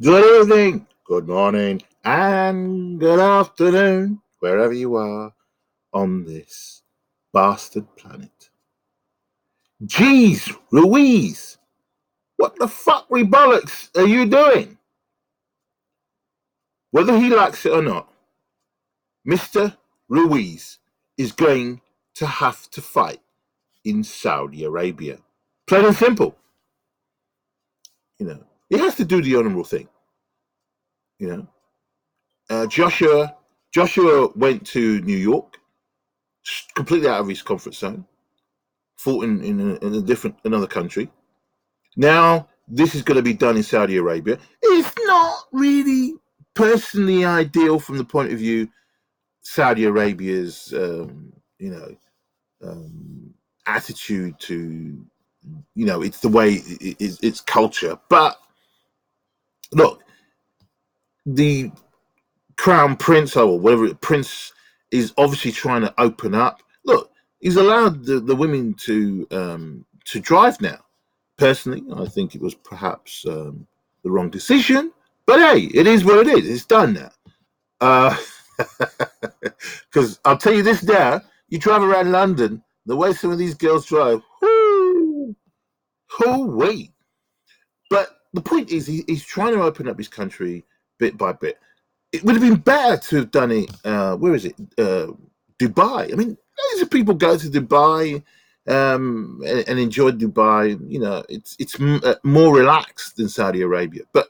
Good evening, good morning, and good afternoon, wherever you are on this bastard planet. Jeez, Ruiz, what the fuck bollocks are you doing? Whether he likes it or not, Mr. Ruiz is going to have to fight in Saudi Arabia. Plain and simple. He has to do the honorable thing. You know, Joshua went to New York, completely out of his comfort zone, fought in a different another country. Now this is going to be done in Saudi Arabia. It's not really personally ideal from the point of view Saudi Arabia's you know attitude to it's the way it's culture. But look, the crown prince or whatever prince is obviously trying to open up. Look, he's allowed the women to drive now. Personally, I think it was perhaps the wrong decision, but hey, it is what it is. It's done now. Because I'll tell you this now: you drive around London, the way some of these girls drive, whoo, wait. But the point is, he's trying to open up his country bit by bit. It would have been better to have done it. Where is it? Dubai. I mean, loads of people go to Dubai and enjoy Dubai. It's more relaxed than Saudi Arabia. But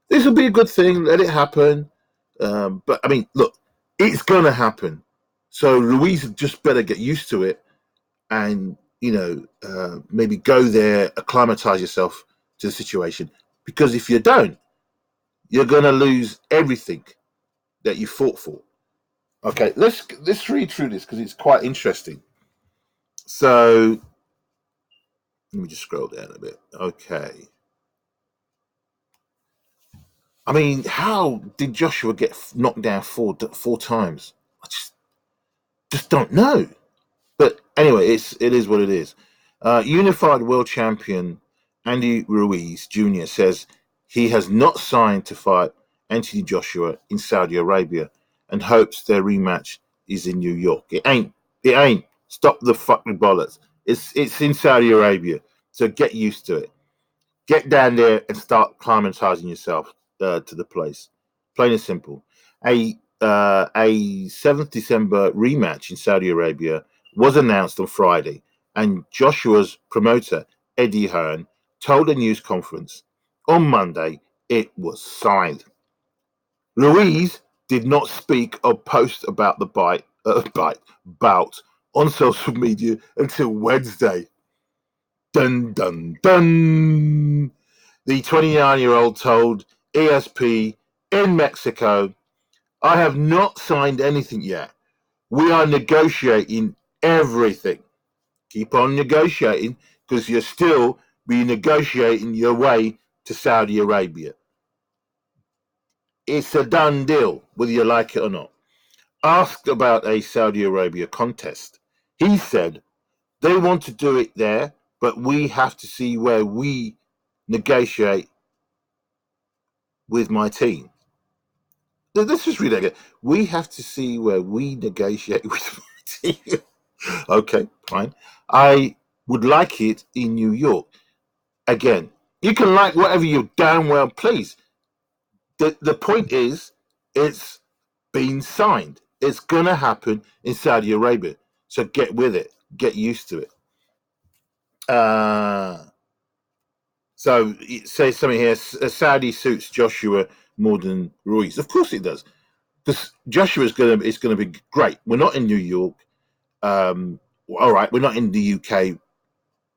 this will be a good thing. Let it happen. But I mean, look, it's going to happen. So Ruiz just better get used to it, and maybe go there, acclimatize yourself to the situation. Because if you don't, you're going to lose everything that you fought for. Okay, let's read through this because it's quite interesting. So let me just scroll down a bit. Okay. I mean, how did Joshua get knocked down four times? I just don't know. But anyway, it is what it is. Unified world champion Andy Ruiz Jr. says he has not signed to fight Anthony Joshua in Saudi Arabia and hopes their rematch is in New York. It ain't. It ain't. Stop the fucking bollocks. It's in Saudi Arabia, so get used to it. Get down there and start climatizing yourself to the place. Plain and simple. A 7th December rematch in Saudi Arabia was announced on Friday, and Joshua's promoter, Eddie Hearn, told a news conference on Monday it was signed. Ruiz did not speak or post about the bout on social media until Wednesday. Dun dun dun. The 29-year-old told ESP in Mexico, I have not signed anything yet. We are negotiating everything. Keep on negotiating because you'll still be negotiating your way to Saudi Arabia. It's a done deal, whether you like it or not. Asked about a Saudi Arabia contest, he said, they want to do it there, but we have to see where we negotiate with my team. Let's just read that again. We have to see where we negotiate with my team. Okay, fine. I would like it in New York. Again, you can like whatever you damn well please. The point is, it's been signed. It's going to happen in Saudi Arabia. So get with it. Get used to it. So it says something here. Saudi suits Joshua more than Ruiz. Of course it does. Because Joshua is going to be great. We're not in New York. All right, we're not in the UK.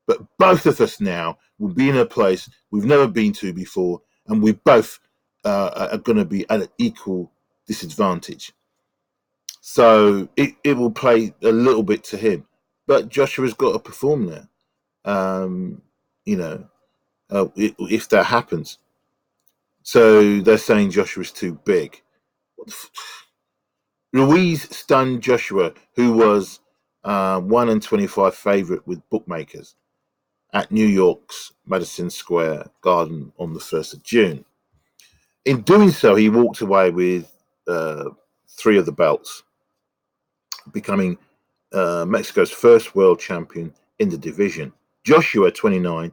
But both of us now will be in a place we've never been to before. And we both are going to be at an equal disadvantage. So it will play a little bit to him. But Joshua's got to perform there. If that happens. So they're saying Joshua's too big. Ruiz stunned Joshua, who was 1-25 favorite with bookmakers at New York's Madison Square Garden on the 1st of June. In doing so, he walked away with 3 of the belts, becoming Mexico's first world champion in the division. Joshua, 29,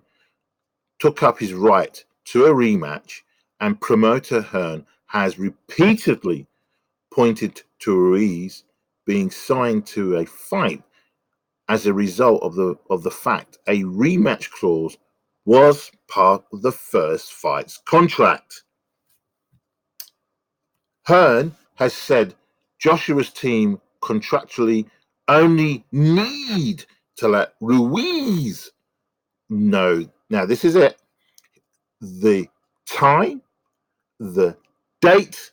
took up his right to a rematch, and promoter Hearn has repeatedly pointed to Ruiz being signed to a fight as a result of the fact a rematch clause was part of the first fight's contract. Hearn has said Joshua's team contractually only need to let Ruiz know. Now, this is it. The time, the date,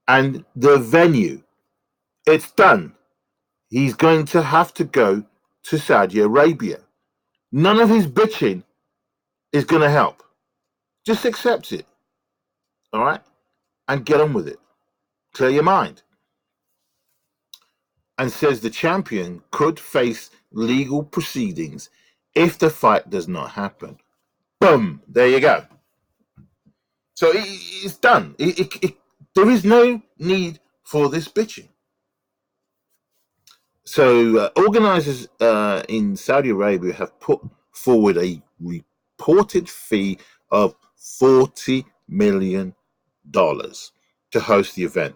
and the venue. It's done. He's going to have to go to Saudi Arabia. None of his bitching is going to help. Just accept it. All right? And get on with it. Clear your mind. And says the champion could face legal proceedings if the fight does not happen. Boom. There you go. So it's done. There is no need for this bitching. So organizers in Saudi Arabia have put forward a reported fee of $40 million to host the event.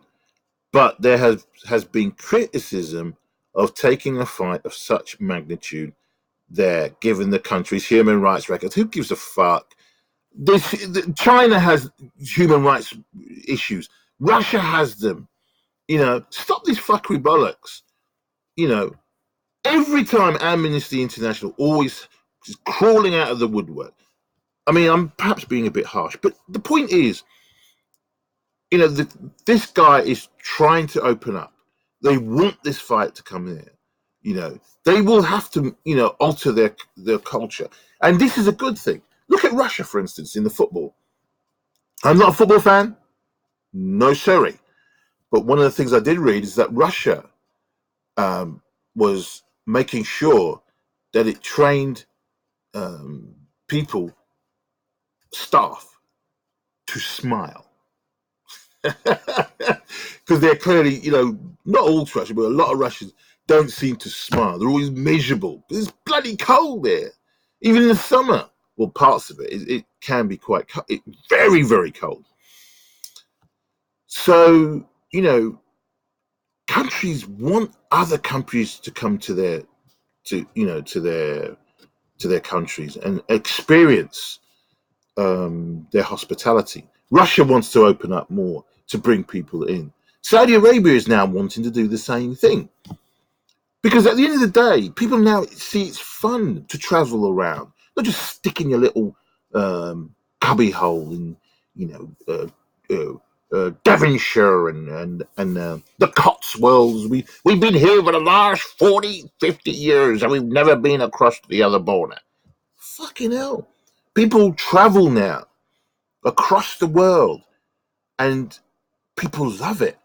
But there has been criticism of taking a fight of such magnitude there, given the country's human rights record. Who gives a fuck? China has human rights issues. Russia has them. Stop these fuckery bollocks. Every time Amnesty International always is crawling out of the woodwork. I mean, I'm perhaps being a bit harsh, but the point is, this guy is trying to open up. They want this fight to come in. They will have to, alter their culture. And this is a good thing. Look at Russia, for instance, in the football. I'm not a football fan. No, sorry. But one of the things I did read is that Russia was making sure that it trained staff, to smile. Because they're clearly, not all Russians, but a lot of Russians don't seem to smile. They're always miserable. It's bloody cold there. Even in the summer, well, parts of it can be quite cold. Very, very cold. So, countries want other countries to come to their countries and experience their hospitality. Russia wants to open up more to bring people in. Saudi Arabia is now wanting to do the same thing. Because at the end of the day, people now see it's fun to travel around, not just stick in your little cubby hole in, Devonshire and the Cotswolds. We've been here for the last 40, 50 years and we've never been across the other border. Fucking hell. People travel now across the world and people love it.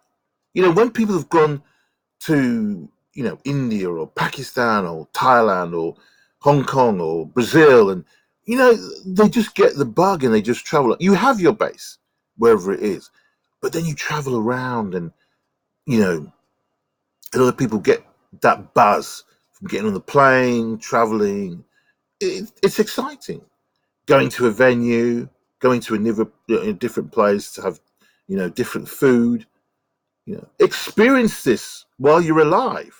When people have gone to, India or Pakistan or Thailand or Hong Kong or Brazil, and, they just get the bug and they just travel. You have your base, wherever it is, but then you travel around and, a lot of people get that buzz from getting on the plane, traveling. It's exciting. Going to a venue, going to a different place to have, different food. Experience this while you're alive.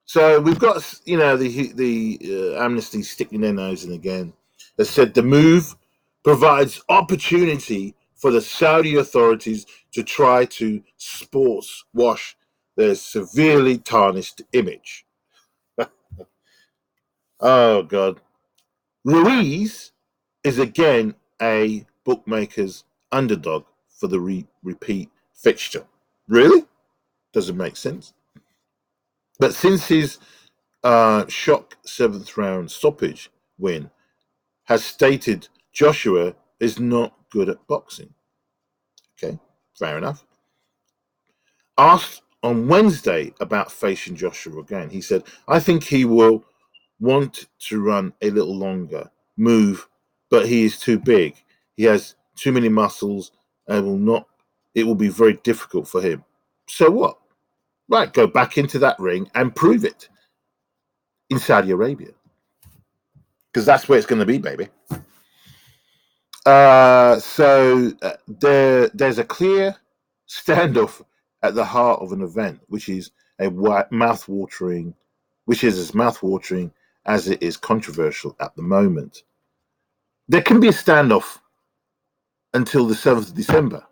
So we've got, the Amnesty sticking their nose in again. They said the move provides opportunity for the Saudi authorities to try to sports wash their severely tarnished image. Oh, God. Ruiz is again a bookmaker's underdog for the repeat fixture. Really? Doesn't make sense. But since his shock 7th round stoppage win, has stated Joshua is not good at boxing. Okay, fair enough. Asked on Wednesday about facing Joshua again, he said, I think he will want to run a little longer, move, but he is too big. He has too many muscles, and it will be very difficult for him. So what? Right, go back into that ring and prove it in Saudi Arabia. Because that's where it's going to be, baby. There's a clear standoff at the heart of an event, which is as mouth-watering as it is controversial at the moment. There can be a standoff until the 7th of December,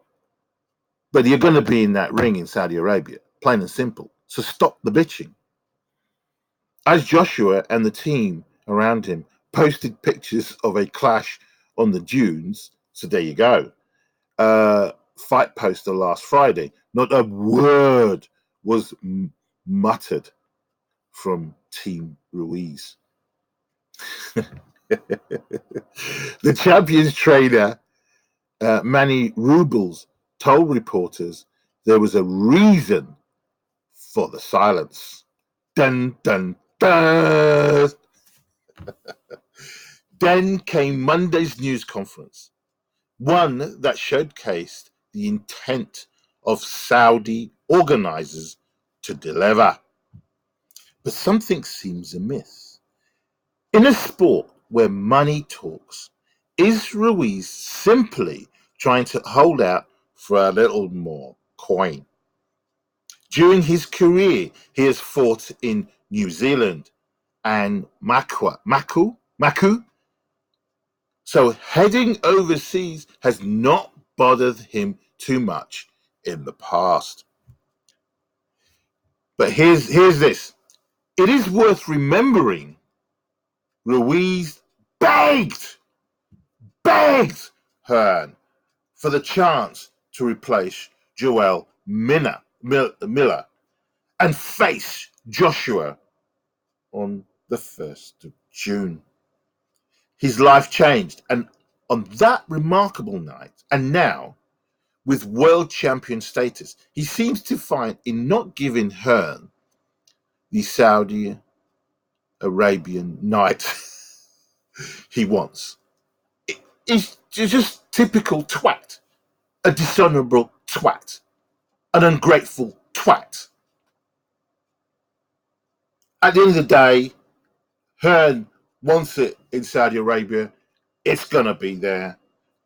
but you're going to be in that ring in Saudi Arabia, plain and simple. So stop the bitching. As Joshua and the team around him posted pictures of a clash on the dunes, so there you go. Fight poster last Friday, not a word was muttered from Team Ruiz. The champion's trainer, Manny Rubles, told reporters there was a reason for the silence. Dun, dun, dun. Then came Monday's news conference, one that showcased the intent of Saudi organizers to deliver. But something seems amiss. In a sport where money talks, is Ruiz simply trying to hold out for a little more coin? During his career, he has fought in New Zealand and Maku. So heading overseas has not bothered him too much in the past. But here's this. It is worth remembering Ruiz begged Hearn for the chance to replace Joel Miller and face Joshua on the 1st of June. His life changed, and on that remarkable night, and now, with world champion status, he seems to find in not giving Hearn the Saudi Arabian night he wants. He's just typical twat, a dishonorable twat, an ungrateful twat. At the end of the day, Hearn wants it in Saudi Arabia. It's gonna be there.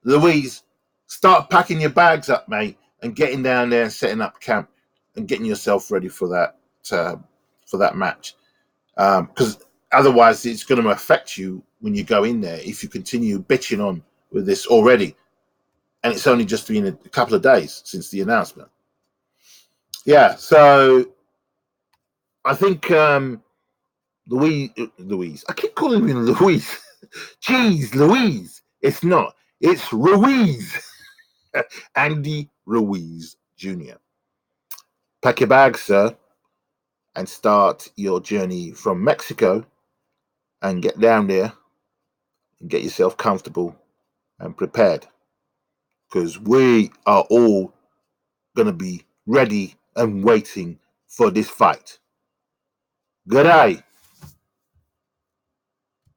Ruiz, start packing your bags up, mate, and getting down there and setting up camp and getting yourself ready for that match. Because otherwise, it's going to affect you when you go in there if you continue bitching on with this already, and it's only just been a couple of days since the announcement. Yeah, so I think Louise. I keep calling him Louise. Jeez, Louise. It's not. It's Ruiz. Andy Ruiz Jr. Pack your bags, sir, and start your journey from Mexico and get down there and get yourself comfortable and prepared, because we are all going to be ready and waiting for this fight. Good day.